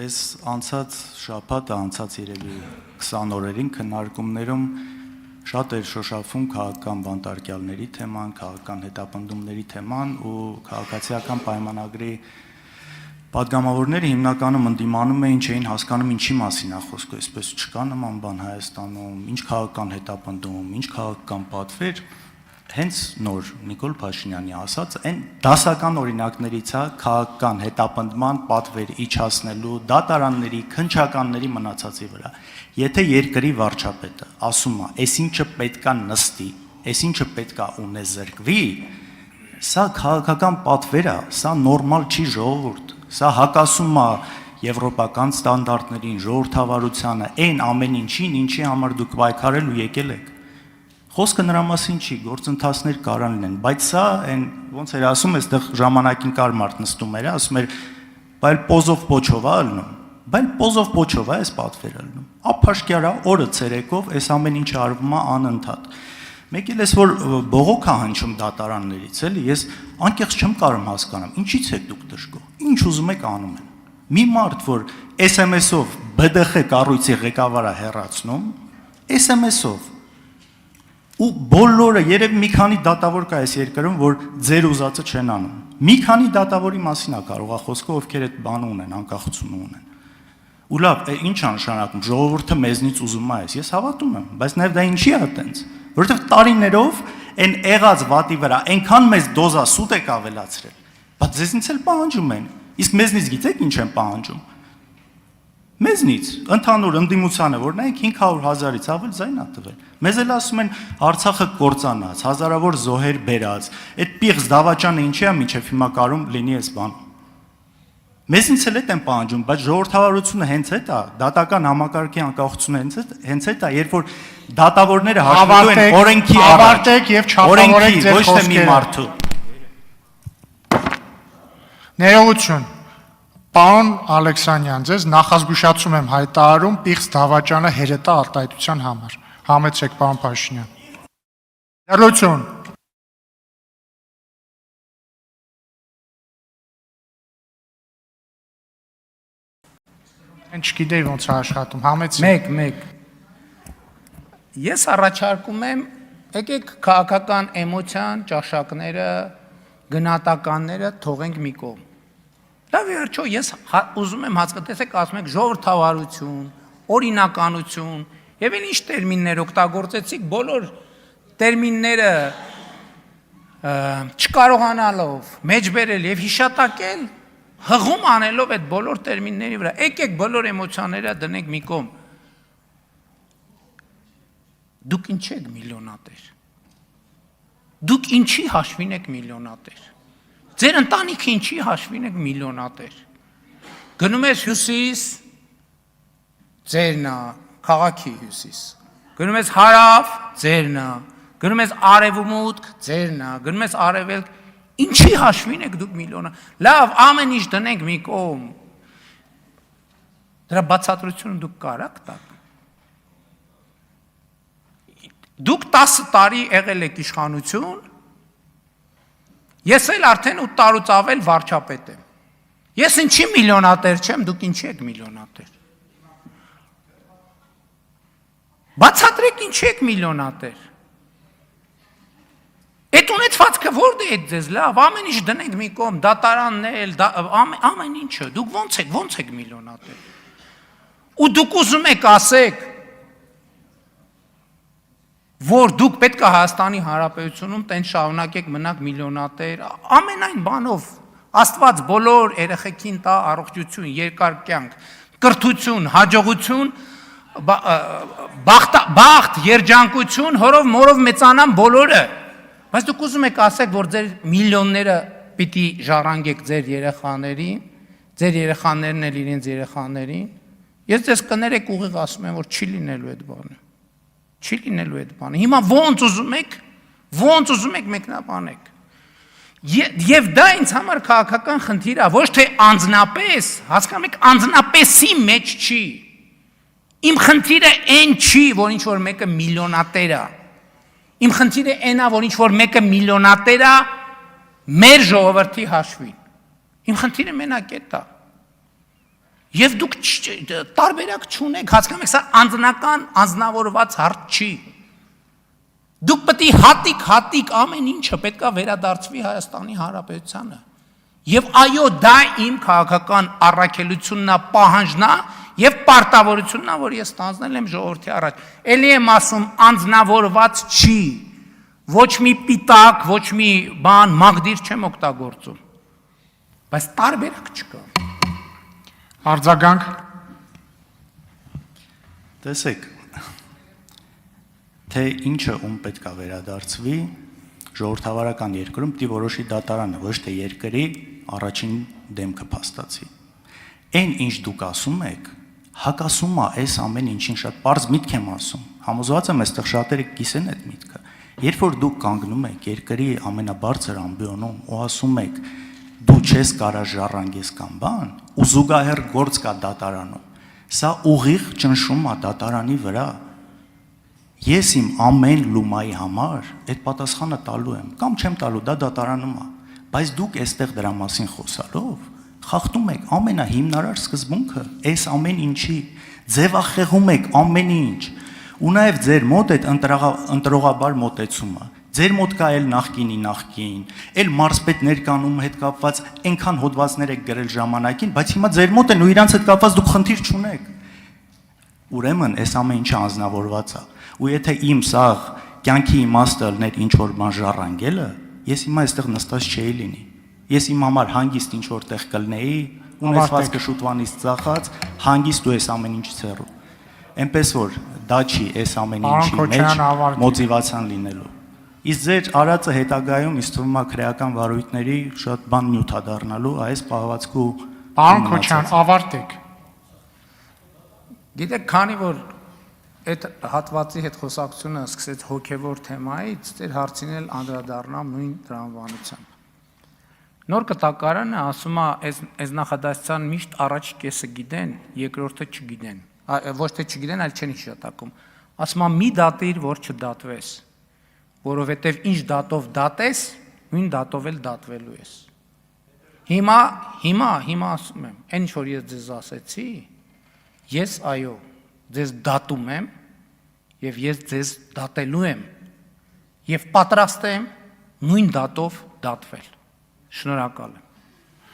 Այս անցած շաբաթը, անցած երևի 20 օրերին քննարկումներում շատ էր շոշափում քաղաքական բանտարկյալների թեման, քաղաքական հետապնդումների թեման ու քաղաքացիական պայմանագրի պատգամավորները հիմնականում ընդդիմանում էին, չէին հասկանում ինչի մասին է խոսքը, այսպես չկա նման բան Հայաստանում, ինչ քաղաքական հետապնդում, ինչ քաղաքական պատվեր, հենց նոր Նիկոլ Փաշինյանի ասած, այն դասական օրինակներից է քաղաքական հետապնդման պատվեր իջացնելու դատարանների, քննչականների մնացածի վրա։ Եթե երկրի վարչապետը ասում է, այսինչը պետքա նստի, այսինչը պետքա ունեզրկվի, սա քաղաքական պատվեր է, սա նորմալ չի ժողովուրդ, սա հակասում է եվրոպական ստանդարտներին, ժողովրդավարությանը, այն ամեն ինչին, ինչի համար դուք պայքարել ու եկել եք։ Խոսքը նրա մասին չի, գործընթացներ կարան լինեն, բայց սա այն ոնց էր ասում, այստեղ ժամանակին կար մարդ նստում էր, ասում էր, բայց պոզով պոչով է ալնում, բայց պոզով պոչով է այս պատվերը ալնում։ Ափաշկյարա օրը ցերեկով այս ամեն ինչը արվում է անընդհատ։ Մեկ էլ էս որ բողոք է հնչում դատարաններից, էլի, ես անկեղծ չեմ կարող հասկանամ, ինչից եք դուք դժգոհ, ինչ ուզում եք անում են։ Մի մարդ, որ SMS-ով BDԽ կառույցի ղեկավարը հեռացնում, SMS-ով ու բոլորը երևի մի քանի դատավոր կա այս երկրում, որ ձեր ուզածը չեն անում։ Մի քանի դատավորի մասին է կարող է խոսքը, ովքեր այդ բանը ունեն, անկախություն ունեն։ Ու լավ, ինչ է նշանակում, ժողովուրդը մեզնից ուզում է այս։ Ես հավատում եմ, բայց նաև դա ինչի է այտենց, որովհետև տարիներով այն եղած վատի վրա այնքան մեծ դոզա սուտ եք ավելացրել, բայց ձեզնից էլ պահանջում են։ Իսկ մեզնից գիտեք ինչ են պահանջում։ Մեզնից ընդհանուր ընդդիմությանը, որ նայեք 500,000-ից ավել ձայն է տվել։ Մեզ էլ ասում են Արցախը կործանած, հազարավոր զոհեր բերած, այդ պիղծ դավաճանը ինչի է մինչև հիմա կարում լինի այս բան։ Մեզնից էլ այդ են պահանջում, բայց ժողովրդավարությունը հենց այդ է, դատական համակարգի անկախությունը հենց այդ է, երբ որ դատավորները հաշվելու են օրենքի ավարտեք եւ չափավորեք ձեր ոչ թե մի մարդու։ Ներողություն։ Պարոն Ալեքսանյան, ձեզ նախազգուշացում եմ հայտարարում պիղծ դավաճանը հերետա արտահայտության համար։ Համեցեք, պարոն Փաշինյան։ Ներողություն։ Ինչ գիտեի ոնց է աշխատում, համեցեք։ Մեկ։ Ես առաջարկում եմ, եկեք քաղաքական էմոցիան, ճաշակները, գնահատականները թողենք մի կողմ։ Լավ վերջո ես ուզում եմ հասկացեք, ասում եք ժողովրդավարություն, օրինականություն, եւ ինչ տերմիններ օգտագործեցիք, բոլոր տերմինները չկարողանալով մեջբերել եւ հիշատակել, հղում անելով այդ բոլոր տերմինների վրա։ Եկեք բոլոր էմոցիաները դնենք մի կողմ։ Դուք ինչ եք միլիոնատեր։ Դուք ինչի հաշվին եք միլիոնատեր։ Ձեր ընտանիքը ինչի հաշվին եք միլիոնատեր։ Գնում ես հյուսիս, ձերն է, քաղաքի հյուսիս։ Գնում ես հարավ, ձերն է։ Գնում ես արևմուտք, ձերն է։ Գնում ես արևելք, ինչի հաշվին եք դուք միլիոնա։ Լավ, ամեն ինչ դնենք մի կողմ։ Դրա բացատրությունը դուք կարաք տաք։ Դուք 10 տարի եղել եք իշխանություն, ես էլ արդեն 8 տարուց ավել վարչապետ եմ։ Ես ինչի միլիոնատեր չեմ, դուք ինչի եք միլիոնատեր։ Բացատրեք ինչի եք միլիոնատեր։ Այդ ունեցվածքը որտե է ձեզ լավ, ամեն ինչ դնենք մի կողմ, դատարաններ, ամեն ինչը, դուք ոնց եք միլիոնատեր։ Ու դուք ուզում եք ասեք, որ դուք պետք է Հայաստանի Հանրապետությունում տենց շարունակեք մնաք միլիոնատեր, ամենայն բանով Աստված բոլոր երեխեքին տա առողջություն, երկար կյանք, կրթություն, հաջողություն, բախտ, երջանկություն, հորով մորով մեծանան բոլորը, բայց դուք ուզում եք ասեք, որ ձեր միլիոնները պիտի ժառանգեք ձեր երեխաներին, ձեր երեխաներն էլ իրենց երեխաներին, ես ձեզ կներեք ուղիղ ասում եմ, որ չի լինելու այդ բանը։ Չի լինելու այդ բանը։ Հիմա ոնց ուզում եք մեկնաբանեք։ Եվ դա ինձ համար քաղաքական խնդիր է, ոչ թե անձնապես, հասկանում եք, անձնապեսի մեջ չի։ Իմ խնդիրը այն չի, որ ինչ որ մեկը միլիոնատեր է։ Իմ խնդիրը այն է, որ ինչ որ մեկը միլիոնատեր է մեր ժողովրդի հաշվին։ Իմ խնդիրը մենակ է դա։ Եվ դուք տարբերակ չունեք, հասկանում եք, սա անձնական, անձնավորված հարց չի։ Դուք պետք է հատիկ ամեն ինչը պետքա վերադարձվի Հայաստանի Հանրապետությանը։ Եվ այո, դա իմ քաղաքական առաքելությունն է, պահանջն է եւ պարտավորությունն է, որ ես ստանձնել եմ ժողովրդի առաջ։ Էլի եմ ասում, անձնավորված չի։ Ոչ մի պիտակ, ոչ մի բան, մագդիր չեմ օգտագործում։ Բայց տարբերակ չկա։ Արձագանք։ Տեսեք, թե ինչը ում պետքա վերադարձվի, ժողովրդավարական երկրում պիտի որոշի դատարանը, ոչ թե երկրի առաջին դեմքը փաստացի։ Այն ինչ դուք ասում եք, հակասում է այս ամեն ինչին, շատ պարզ միտք եմ ասում։ Համոզված եմ, այստեղ շատերը կիսեն այդ միտքը։ Երբ որ դուք կանգնում եք երկրի ամենաբարձր ամբիոնում ու ասում եք, դու չես կարա ժառանգես կամ բան, ու զուգահեռ գործ կա դատարանում, սա ուղիղ ճնշում է դատարանի վրա։ Ես իմ ամեն լումայի համար այդ պատասխանը տալու եմ, կամ չեմ տալու, դա դատարանում է, բայց դուք այստեղ դրա մասին խոսալով խախտում եք ամենահիմնարար սկզբունքը, այս ամեն ինչի, ձևախեղում եք ամեն ինչ, ու նաև ձեր մոտ այդ ընտրողաբար մոտեցումը, ձեր մոտ կա էլ նախկին, էլ մարզպետ ներկանում հետ կապված այնքան հոդվածներ եք գրել ժամանակին, բայց հիմա ձեր մոտ են ու իրանց հետ կապված դուք խնդիր չունեք։ Ուրեմն այս ամեն ինչը անձնավորված է։ Ու եթե իմ սաղ կյանքի իմաստը լներ ինչ որ բան ժառանգելը, ես հիմա այստեղ նստած չէի լինի։ Ես իմ համար հանգիստ ինչ որտեղ կլնեի, ունեցվածքը շուտվանից ծախած, հանգիստ ու այս ամեն ինչից հեռու։ Էնպես որ դա չի այս ամեն ինչի մեջ մոտիվացիան լինելու։ Իսկ ձեր արածը հետագայում ինձ թվում է քրեական վարույթների շատ բան նյութ է դառնալու այս պահվածքու։ Պարոն Քոչյան, ավարտեք։ Գիտեք, քանի որ այդ հատվածի հետ խոսակցությունը սկսեց հոգևոր թեմայից, ձեր հարցին էլ անդրադառնամ նույն տրամաբանությամբ։ Նոր կտակարանը ասում է, այս նախադասության միշտ առաջ կեսը գիտեն, երկրորդը չգիտեն։ Ոչ թե չգիտեն, այլ չեն հիշատակում։ Ասում է մի դատիր, որ չդատվես, որովհետև ինչ դատով դատես, նույն դատով էլ դատվելու ես։ Հիմա ասում եմ, այն ինչ որ ես ձեզ ասեցի, ես այո, ձեզ դատում եմ եւ ես ձեզ դատելու եմ եւ պատրաստ եմ նույն դատով դատվել։ Շնորհակալ եմ։